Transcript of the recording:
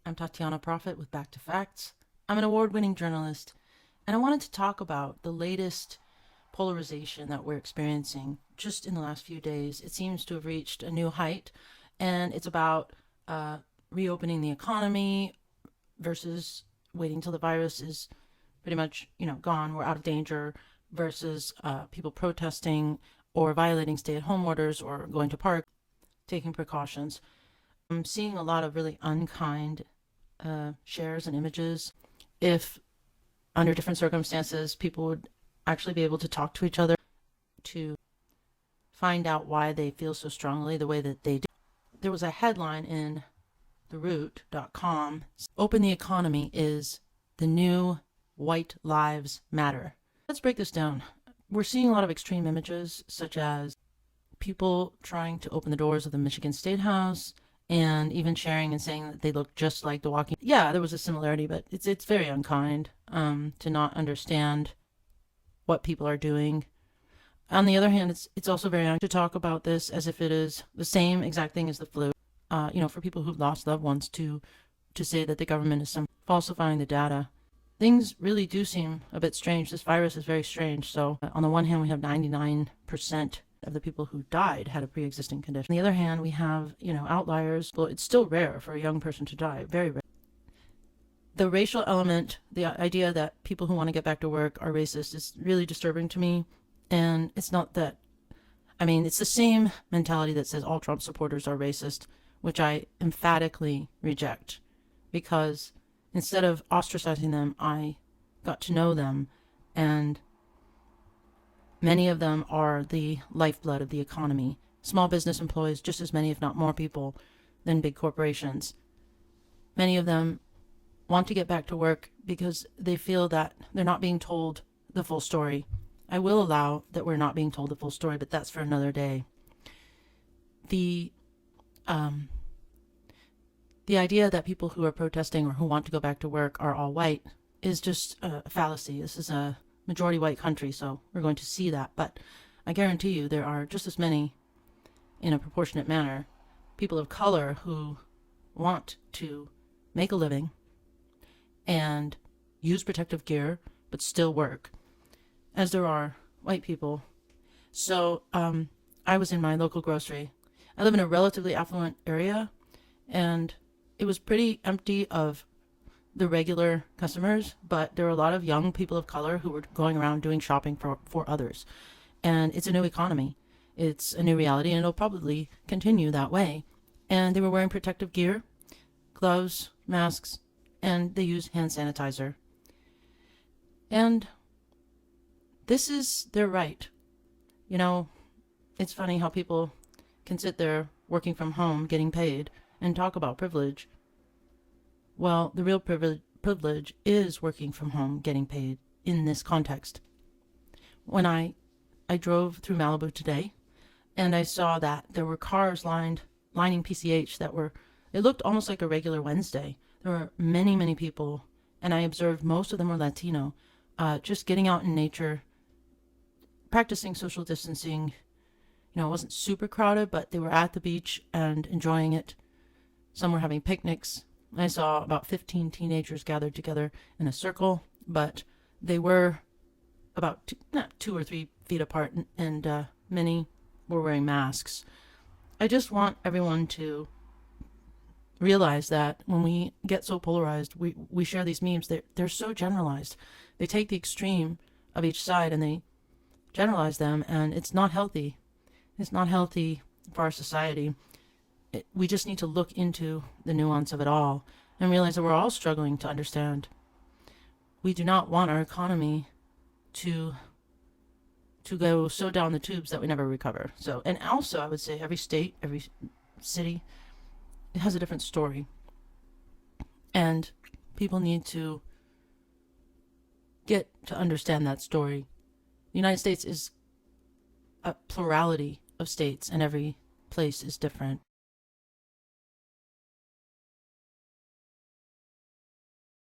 I'm Tatiana Prophet with Back to Facts. I'm an award-winning journalist, and I wanted to talk about the latest polarization that we're experiencing just in the last few days. It seems to have reached a new height, and it's about reopening the economy versus waiting till the virus is pretty much, gone, we're out of danger, versus people protesting or violating stay-at-home orders or going to park, taking precautions. I'm seeing a lot of really unkind shares and images. If under different circumstances, people would actually be able to talk to each other to find out why they feel so strongly the way that they do. There was a headline in theroot.com, "Open the economy is the new white lives matter." Let's break this down. We're seeing a lot of extreme images, such as people trying to open the doors of the Michigan State House and even sharing and saying that they look just like the Walking. Yeah, there was a similarity, but it's very unkind to not understand what people are doing. On the other hand, it's also very unkind to talk about this as if it is the same exact thing as the flu. For people who've lost loved ones to say that the government is falsifying the data. Things really do seem a bit strange. This virus is very strange. So on the one hand, we have 99% of the people who died had a pre-existing condition. On the other hand, we have, outliers. Well, it's still rare for a young person to die, very rare. The racial element, the idea that people who want to get back to work are racist is really disturbing to me. And it's not that, it's the same mentality that says all Trump supporters are racist, which I emphatically reject, because instead of ostracizing them, I got to know them, and many of them are the lifeblood of the economy. Small business employs just as many, if not more people than big corporations. Many of them want to get back to work because they feel that they're not being told the full story. I will allow that we're not being told the full story, but that's for another day. The idea that people who are protesting or who want to go back to work are all white is just a fallacy. This is a majority white country, so we're going to see that. But I guarantee you there are just as many, in a proportionate manner, people of color who want to make a living and use protective gear but still work, as there are white people. So I was in my local grocery. I live in a relatively affluent area, and it was pretty empty of the regular customers, but there were a lot of young people of color who were going around doing shopping for others. And it's a new economy. It's a new reality, and it'll probably continue that way. And they were wearing protective gear, gloves, masks, and they used hand sanitizer. And this is their right. It's funny how people can sit there working from home, getting paid, and talk about privilege. Well, the real privilege is working from home, getting paid in this context. When I drove through Malibu today, and I saw that there were cars lining PCH it looked almost like a regular Wednesday. There were many, many people, and I observed most of them were Latino, just getting out in nature, practicing social distancing. It wasn't super crowded, but they were at the beach and enjoying it. Some were having picnics. I saw about 15 teenagers gathered together in a circle, but they were about 2 or 3 feet apart, and many were wearing masks. I just want everyone to realize that when we get so polarized, we share these memes. They're so generalized. They take the extreme of each side and they generalize them, and it's not healthy. It's not healthy for our society. We just need to look into the nuance of it all and realize that we're all struggling to understand. We do not want our economy to go so down the tubes that we never recover. So, and also I would say every state, every city, it has a different story. And people need to get to understand that story. The United States is a plurality of states, and every place is different.